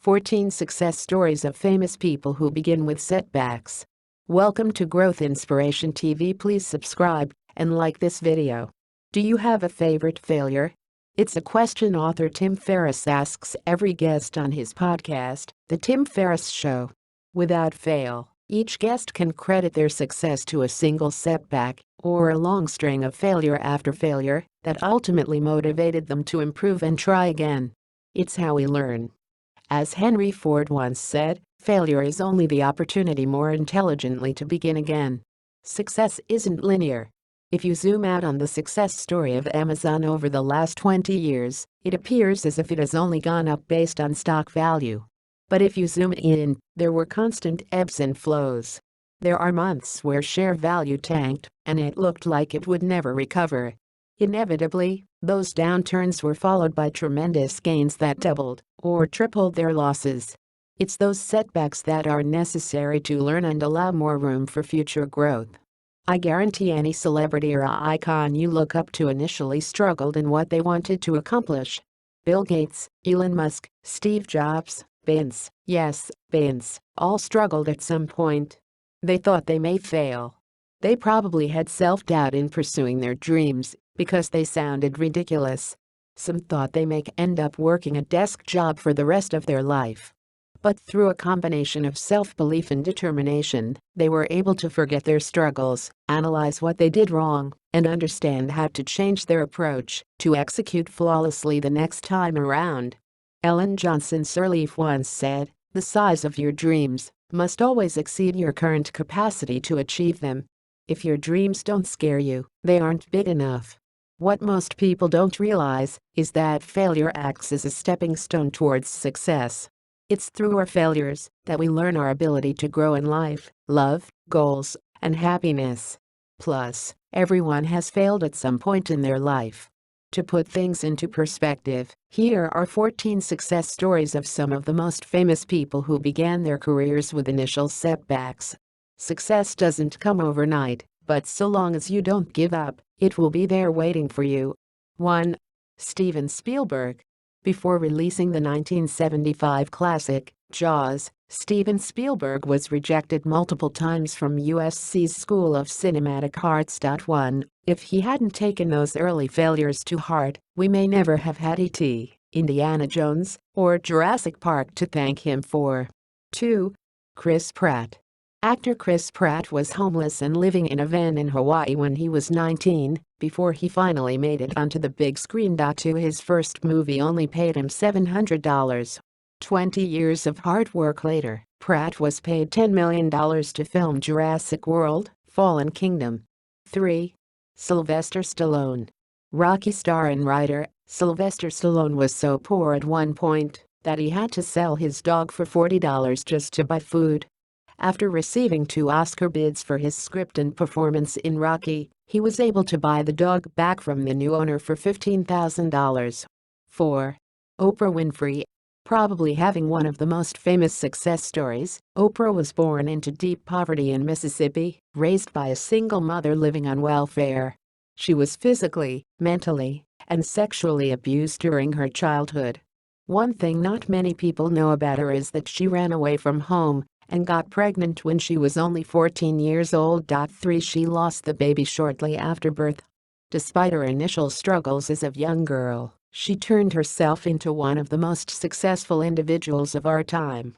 14 Success Stories of Famous People Who Begin with Setbacks. Welcome to Growth Inspiration TV. Please subscribe and like this video. Do you have a favorite failure? It's a question author Tim Ferriss asks every guest on his podcast, The Tim Ferriss Show. Without fail, each guest can credit their success to a single setback or a long string of failure after failure that ultimately motivated them to improve and try again. It's how we learn. As Henry Ford once said, failure is only the opportunity more intelligently to begin again. Success isn't linear. If you zoom out on the success story of Amazon over the last 20 years, it appears as if it has only gone up based on stock value. But if you zoom in, there were constant ebbs and flows. There are months where share value tanked, and it looked like it would never recover. Inevitably, those downturns were followed by tremendous gains that doubled or tripled their losses. It's those setbacks that are necessary to learn and allow more room for future growth. I guarantee any celebrity or icon you look up to initially struggled in what they wanted to accomplish. Bill Gates, Elon Musk, Steve Jobs, Vince, all struggled at some point. They thought they may fail. They probably had self-doubt in pursuing their dreams because they sounded ridiculous. Some thought they may end up working a desk job for the rest of their life. But through a combination of self-belief and determination, they were able to forget their struggles, analyze what they did wrong, and understand how to change their approach to execute flawlessly the next time around. Ellen Johnson Sirleaf once said, "The size of your dreams must always exceed your current capacity to achieve them. If your dreams don't scare you, they aren't big enough." What most people don't realize is that failure acts as a stepping stone towards success. It's through our failures that we learn our ability to grow in life, love, goals, and happiness. Plus, everyone has failed at some point in their life. To put things into perspective, here are 14 success stories of some of the most famous people who began their careers with initial setbacks. Success doesn't come overnight, but so long as you don't give up, it will be there waiting for you. 1. Steven Spielberg. Before releasing the 1975 classic, Jaws, Steven Spielberg was rejected multiple times from USC's School of Cinematic Arts. 1. If he hadn't taken those early failures to heart, we may never have had E.T., Indiana Jones, or Jurassic Park to thank him for. 2. Chris Pratt. Actor Chris Pratt was homeless and living in a van in Hawaii when he was 19, before he finally made it onto the big screen. His first movie only paid him $700. 20 years of hard work later, Pratt was paid $10 million to film Jurassic World: Fallen Kingdom. 3. Sylvester Stallone. Rocky star and writer, Sylvester Stallone was so poor at one point that he had to sell his dog for $40 just to buy food. After receiving 2 Oscar bids for his script and performance in Rocky, he was able to buy the dog back from the new owner for $15,000. 4. Oprah Winfrey. Probably having one of the most famous success stories, Oprah was born into deep poverty in Mississippi, raised by a single mother living on welfare. She was physically, mentally, and sexually abused during her childhood. One thing not many people know about her is that she ran away from home and got pregnant when she was only 14 years old. 3. She lost the baby shortly after birth. Despite her initial struggles as a young girl, she turned herself into one of the most successful individuals of our time.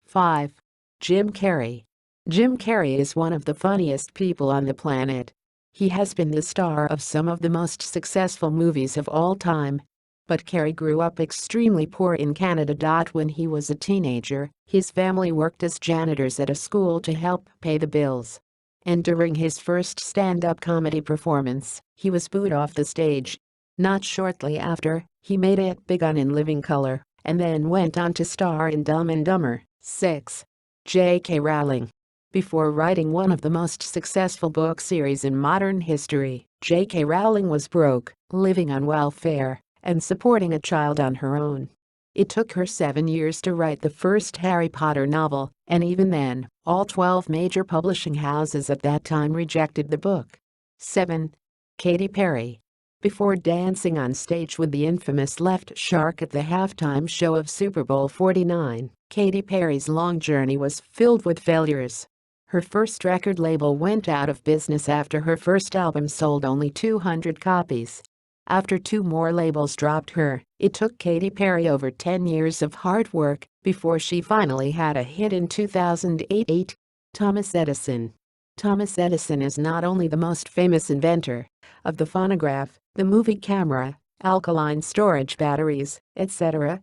5. Jim Carrey. Jim Carrey is one of the funniest people on the planet. He has been the star of some of the most successful movies of all time. But Carrey grew up extremely poor in Canada. When he was a teenager, his family worked as janitors at a school to help pay the bills. And during his first stand-up comedy performance, he was booed off the stage. Not shortly after, he made it big on In Living Color, and then went on to star in Dumb and Dumber. 6. J.K. Rowling. Before writing one of the most successful book series in modern history, J.K. Rowling was broke, living on welfare, and supporting a child on her own. It took her 7 years to write the first Harry Potter novel, and even then, all 12 major publishing houses at that time rejected the book. 7. Katy Perry. before dancing on stage with the infamous Left Shark at the halftime show of Super Bowl 49. Katy Perry's long journey was filled with failures. Her first record label went out of business after her first album sold only 200 copies. After 2 more labels dropped her, it took Katy Perry over 10 years of hard work before she finally had a hit in 2008. Thomas Edison. Thomas Edison is not only the most famous inventor of the phonograph, the movie camera, alkaline storage batteries, etc.,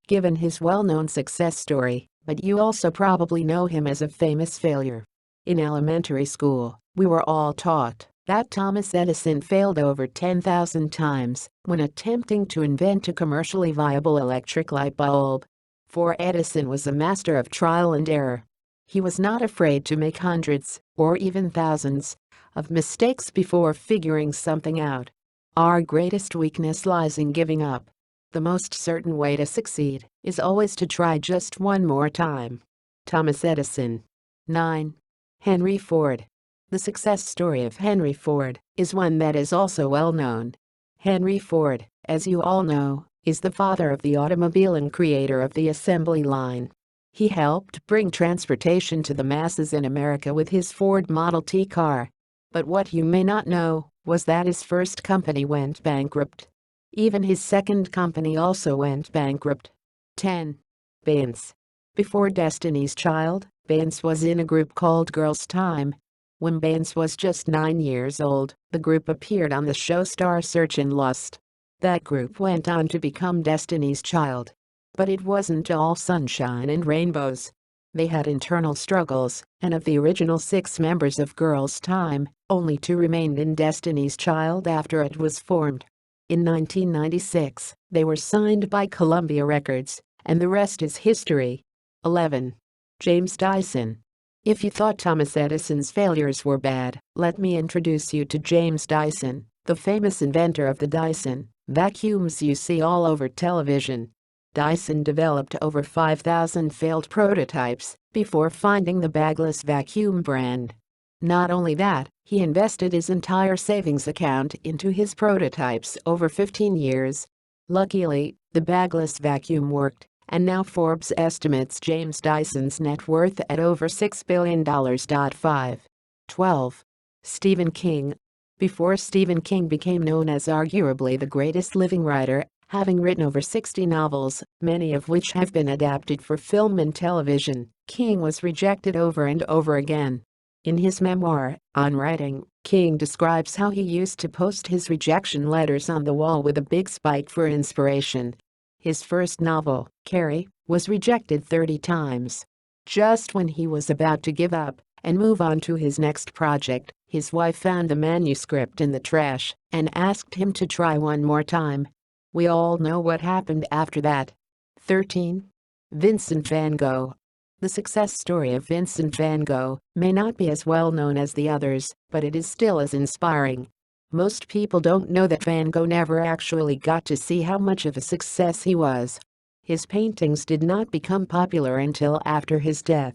given his well-known success story, but you also probably know him as a famous failure. In elementary school, we were all taught that Thomas Edison failed over 10,000 times when attempting to invent a commercially viable electric light bulb. For Edison was a master of trial and error. He was not afraid to make hundreds, or even thousands, of mistakes before figuring something out. Our greatest weakness lies in giving up. The most certain way to succeed is always to try just one more time. Thomas Edison. 9. Henry Ford. The success story of Henry Ford is one that is also well known. Henry Ford, as you all know, is the father of the automobile and creator of the assembly line. He helped bring transportation to the masses in America with his Ford Model T car. But what you may not know was that his first company went bankrupt. Even his second company also went bankrupt. 10. Beyoncé. Before Destiny's Child, Beyoncé was in a group called Girls' Time. When Beyoncé was just 9 years old, the group appeared on the show Star Search and Lost. That group went on to become Destiny's Child. But it wasn't all sunshine and rainbows. They had internal struggles, and of the original 6 members of Girls' Time, only 2 remained in Destiny's Child after it was formed. In 1996, they were signed by Columbia Records, and the rest is history. 11. James Dyson. If you thought Thomas Edison's failures were bad, let me introduce you to James Dyson, the famous inventor of the Dyson vacuums you see all over television. Dyson developed over 5,000 failed prototypes before finding the bagless vacuum brand. Not only that, he invested his entire savings account into his prototypes over 15 years. Luckily, the bagless vacuum worked, and now Forbes estimates James Dyson's net worth at over $6 billion. 12. Stephen King. Before Stephen King became known as arguably the greatest living writer, having written over 60 novels, many of which have been adapted for film and television, King was rejected over and over again. In his memoir, On Writing, King describes how he used to post his rejection letters on the wall with a big spike for inspiration. His first novel, Carrie, was rejected 30 times. Just when he was about to give up and move on to his next project, his wife found the manuscript in the trash and asked him to try one more time. We all know what happened after that. 13. Vincent van Gogh. The success story of Vincent van Gogh may not be as well known as the others, but it is still as inspiring. Most people don't know that Van Gogh never actually got to see how much of a success he was. His paintings did not become popular until after his death.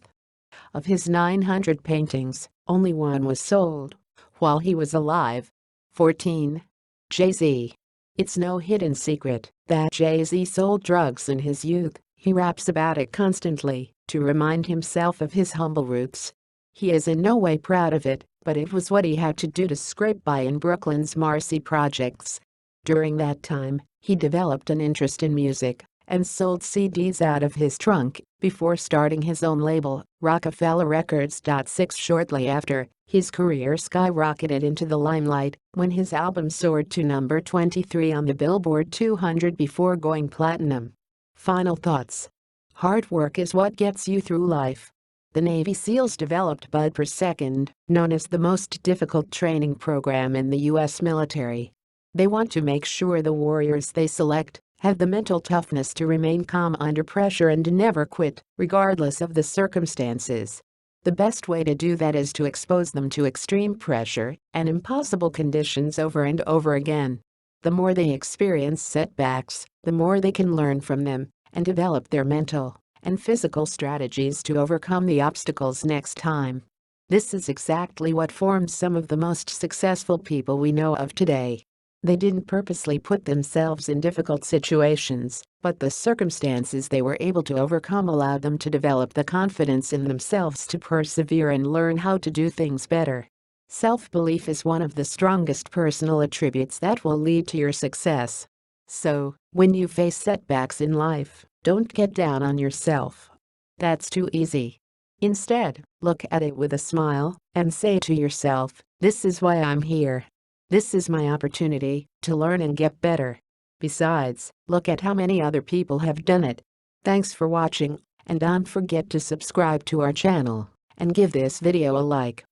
Of his 900 paintings, only 1 was sold while he was alive. 14. Jay-Z. It's no hidden secret that Jay-Z sold drugs in his youth. He raps about it constantly to remind himself of his humble roots. He is in no way proud of it, but it was what he had to do to scrape by in Brooklyn's Marcy projects. During that time, he developed an interest in music and sold CDs out of his trunk before starting his own label, Rockefeller Records. 6 Shortly after, his career skyrocketed into the limelight when his album soared to number 23 on the Billboard 200 before going platinum. Final thoughts. Hard work is what gets you through life. The Navy SEALs developed Bud per Second, known as the most difficult training program in the U.S. military. They want to make sure the warriors they select have the mental toughness to remain calm under pressure and never quit, regardless of the circumstances. The best way to do that is to expose them to extreme pressure and impossible conditions over and over again. The more they experience setbacks, the more they can learn from them and develop their mental and physical strategies to overcome the obstacles next time. This is exactly what forms some of the most successful people we know of today. They didn't purposely put themselves in difficult situations, but the circumstances they were able to overcome allowed them to develop the confidence in themselves to persevere and learn how to do things better. Self-belief is one of the strongest personal attributes that will lead to your success. So, when you face setbacks in life, don't get down on yourself. That's too easy. Instead, look at it with a smile and say to yourself, "This is why I'm here. This is my opportunity to learn and get better." Besides, look at how many other people have done it. Thanks for watching, and don't forget to subscribe to our channel and give this video a like.